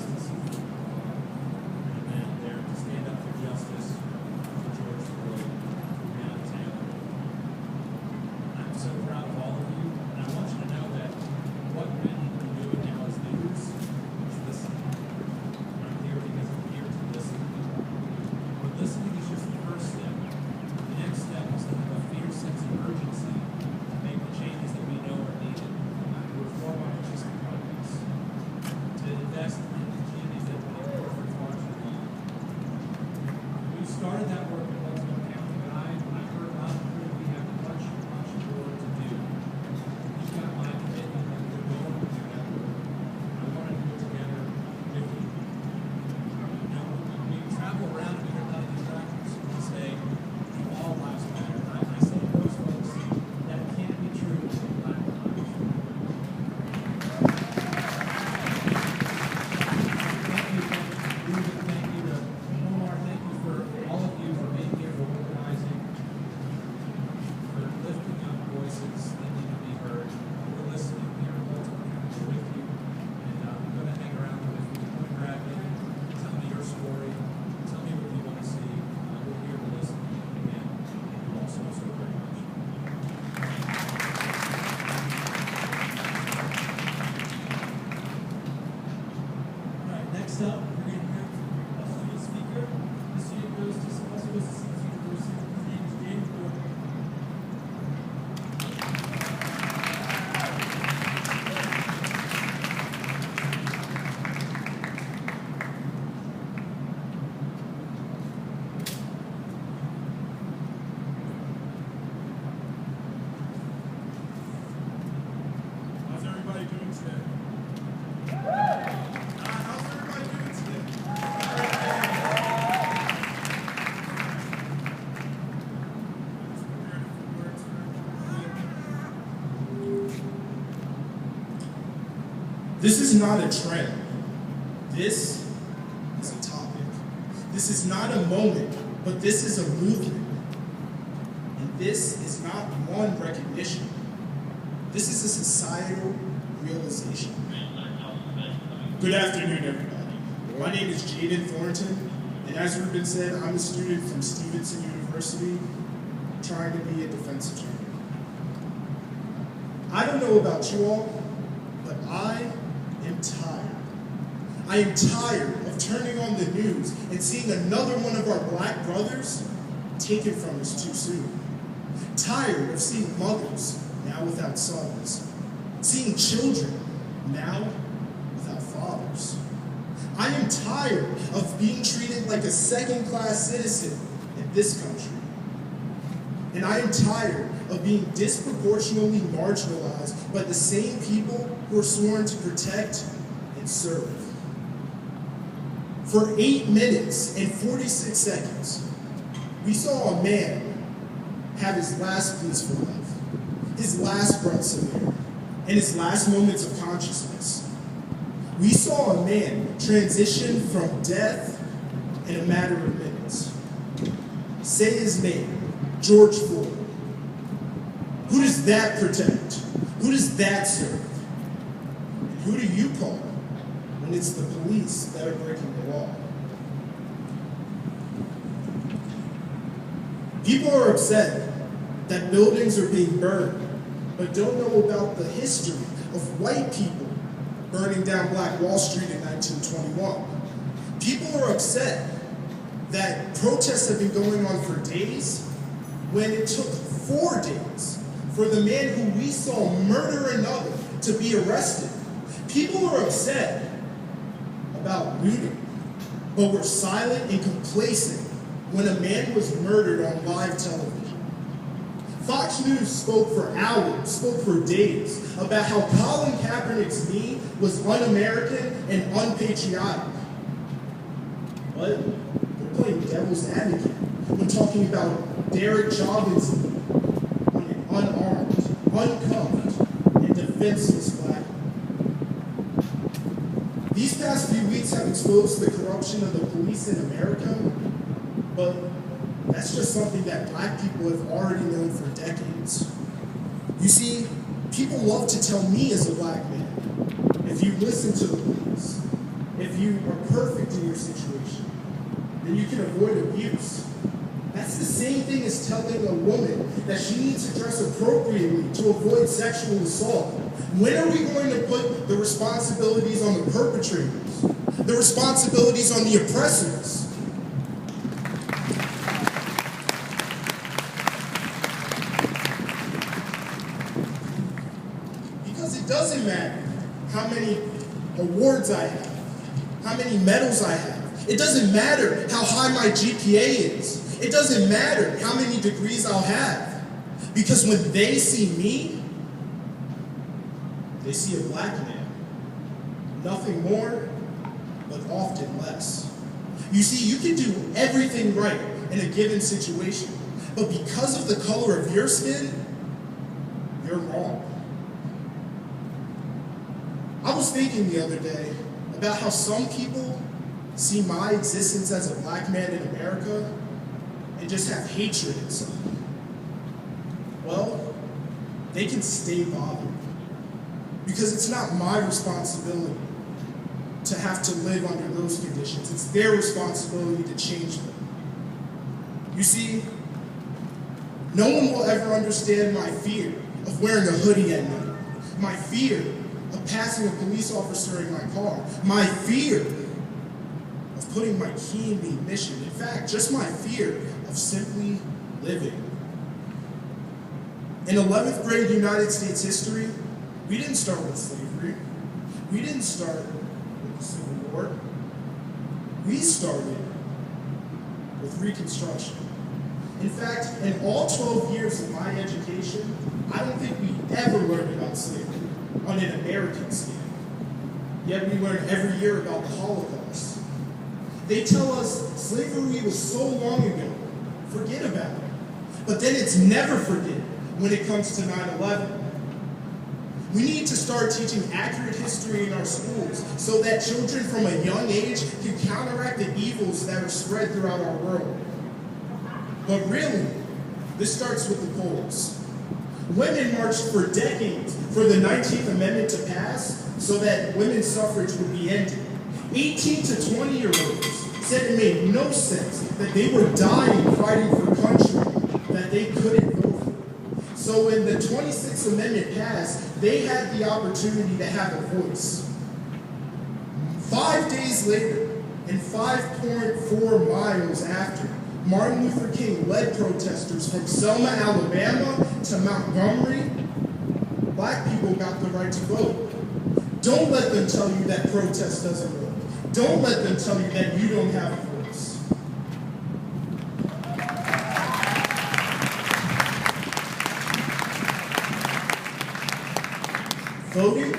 justice. Amen. There to stand up for justice for George Floyd and Taylor. I'm so proud of all of you, and I want you to know that what many of you are doing now as leaders is listening. I'm here because I'm here to listen. But listening is just the first step. The next step is to have a fierce sense of urgency to make the changes that we know are needed to reform our existing programs, to invest in the communities that have been for far too long. We started that work in Baltimore County, but I heard loud and clear we have much more to do. You've got my commitment that we're going to do that work. I want to do it together with you. Now, we travel around and we hear a lot of distractions who say, all lives matter. And I say to those folks, that can't be true in Black lives. Thank you to Omar. Thank you for all of you for being here, for organizing, for lifting up voices that need to be heard. We're listening here in Baltimore County. We're with you, and I'm going to hang around with you. Come and grab me. Tell me your story. Tell me what you want to see. We're here to listen. Again, thank you all so very much. All right, next up, we're going to hear from a student speaker. This student goes to Towson University. His name is James Gordon. How's everybody doing today? How's everybody doing today? This is not a trend. This is a topic. This is not a moment, but this is a movement. And this is not one recognition. This is a societal realization. Good afternoon, everybody. My name is Jaden Thornton, and as Ruben said, I'm a student from Stevenson University trying to be a defense attorney. I don't know about you all, but I am tired. I am tired of turning on the news and seeing another one of our black brothers taken from us too soon. Tired of seeing mothers now without sons, seeing children now without fathers. I am tired of being treated like a second-class citizen in this country. And I am tired of being disproportionately marginalized by the same people who are sworn to protect and serve. For 8 minutes and 46 seconds, we saw a man have his last peaceful life, his last breaths of air, and his last moments of consciousness. We saw a man transition from death in a matter of minutes. Say his name, George Floyd. Who does that protect? Who does that serve? And who do you call when it's the police that are breaking the law? People are upset that buildings are being burned, but don't know about the history of white people burning down Black Wall Street in 1921. People are upset that protests have been going on for days when it took 4 days for the man who we saw murder another to be arrested. People are upset about looting, but were silent and complacent when a man was murdered on live television. Fox News spoke for hours, spoke for days, about how Colin Kaepernick's knee was un-American and unpatriotic. But they're playing devil's advocate when talking about Derek Chauvin's knee on an unarmed, uncuffed, and defenseless black man. These past few weeks have exposed the corruption of the police in America, but that's just something that black people have already known for decades. You see, people love to tell me as a black man, if you listen to the police, if you are perfect in your situation, then you can avoid abuse. That's the same thing as telling a woman that she needs to dress appropriately to avoid sexual assault. When are we going to put the responsibilities on the perpetrators? The responsibilities on the oppressors? Because it doesn't matter how many awards I have, how many medals I have. It doesn't matter how high my GPA is. It doesn't matter how many degrees I'll have. Because when they see me, they see a black man. Nothing more, but often less. You see, you can do everything right in a given situation, but because of the color of your skin, you're wrong. I was thinking the other day about how some people see my existence as a black man in America and just have hatred inside. Well, they can stay bothered. Because it's not my responsibility to have to live under those conditions. It's their responsibility to change them. You see, no one will ever understand my fear of wearing a hoodie at night, my fear of passing a police officer in my car, my fear of putting my key in the ignition. In fact, just my fear of simply living. In 11th grade United States history, we didn't start with slavery. We didn't start with the Civil War. We started with Reconstruction. In fact, in all 12 years of my education, I don't think we ever learned about slavery on an American scale. Yet we learn every year about the Holocaust. They tell us slavery was so long ago, forget about it. But then it's never forget when it comes to 9/11. We need to start teaching accurate history in our schools so that children from a young age can counteract the evils that are spread throughout our world. But really, this starts with the polls. Women marched for decades for the 19th Amendment to pass so that women's suffrage would be ended. 18 to 20-year-olds said it made no sense that they were dying fighting for a country that they couldn't vote for. So when the 26th Amendment passed, they had the opportunity to have a voice. 5 days later, and 5.4 miles after, Martin Luther King led protesters from Selma, Alabama to Montgomery. Black people got the right to vote. Don't let them tell you that protest doesn't work. Don't let them tell you that you don't have a voice. Voting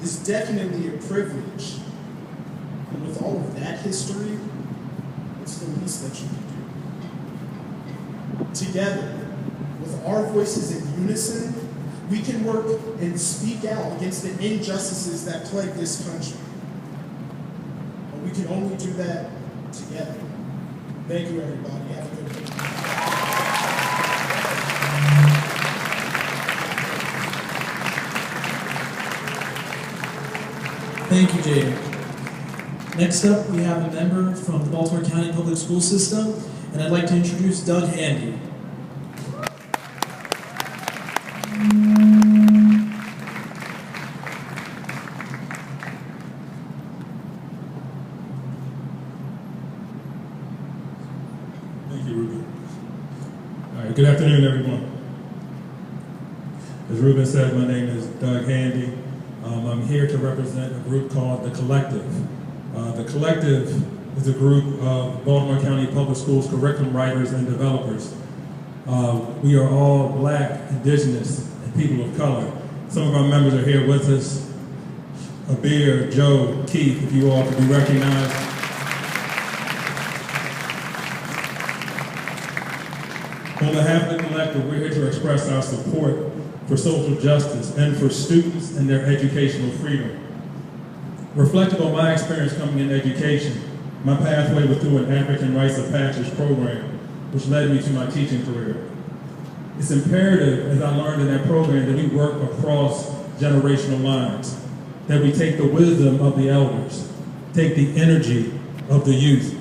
is definitely a privilege. And with all of that history, it's the least that you can do. Together, with our voices in unison, we can work and speak out against the injustices that plague this country. But we can only do that together. Thank you, everybody. Have a good day. Thank you, Jaden. Next up, we have a member from the Baltimore County Public School System, and I'd like to introduce Doug Handy. Thank you, Ruben. All right, good afternoon, everyone. As Ruben said, my name is Doug Handy. I'm here to represent a group called The Collective. The Collective is a group of Baltimore County Public Schools curriculum writers and developers. We are all Black, Indigenous, and people of color. Some of our members are here with us. Abir, Joe, Keith, if you all could be recognized. On behalf of the Collective, we're here to express our support for social justice and for students and their educational freedom. Reflective on my experience coming in education, my pathway was through an African Rites of Passage program, which led me to my teaching career. It's imperative, as I learned in that program, that we work across generational lines, that we take the wisdom of the elders, take the energy of the youth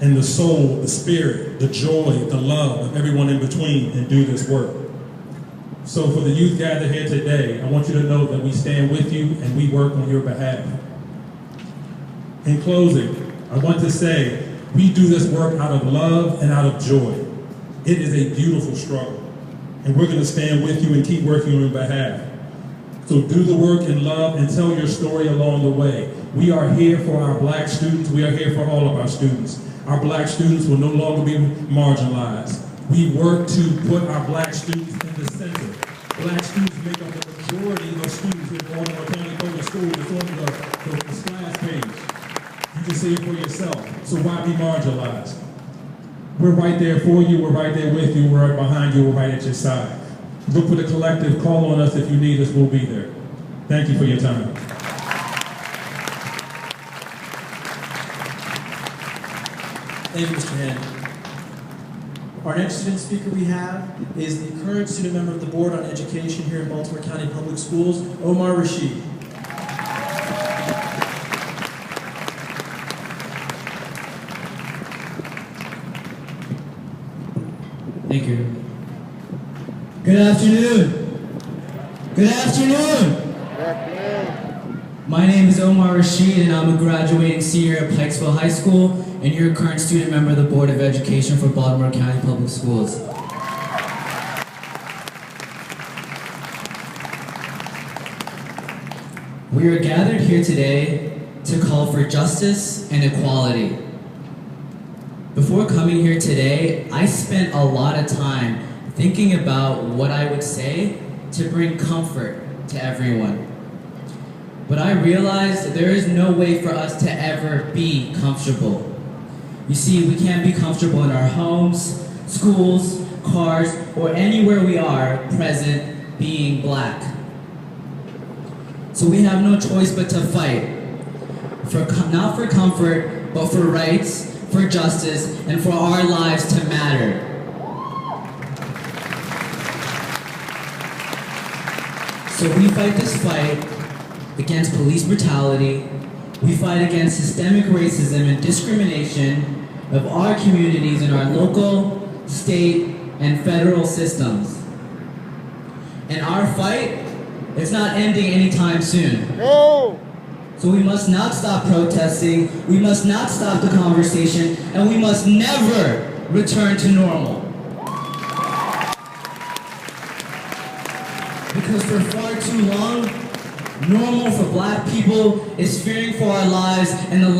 and the soul, the spirit, the joy, the love of everyone in between and do this work. So for the youth gathered here today, I want you to know that we stand with you and we work on your behalf. In closing, I want to say we do this work out of love and out of joy. It is a beautiful struggle, and we're going to stand with you and keep working on your behalf. So do the work in love and tell your story along the way. We are here for our black students. We are here for all of our students. Our black students will no longer be marginalized. We work to put our black students in the center. Black students make up the majority of students in Baltimore County Public Schools. It's on the splash page. You can see it for yourself. So why be marginalized? We're right there for you. We're right there with you. We're right behind you. We're right at your side. Look for the collective. Call on us if you need us. We'll be there. Thank you for your time. Thank you, Mr. Hand. Our next student speaker we have is the current student member of the Board on Education here in Baltimore County Public Schools, Omar Rashid. Thank you. Good afternoon. Good afternoon. My name is Omar Rashid, and I'm a graduating senior at Pikesville High School, and you're a current student member of the Board of Education for Baltimore County Public Schools. We are gathered here today to call for justice and equality. Before coming here today, I spent a lot of time thinking about what I would say to bring comfort to everyone. But I realized that there is no way for us to ever be comfortable. You see, we can't be comfortable in our homes, schools, cars, or anywhere we are present being black. So we have no choice but to fight, not for comfort, but for rights, for justice, and for our lives to matter. So we fight this fight against police brutality. We fight against systemic racism and discrimination of our communities in our local, state, and federal systems. And our fight is not ending anytime soon. No! So we must not stop protesting, we must not stop the conversation, and we must never return to normal. Because for far too long, normal for black people is fearing for our lives and the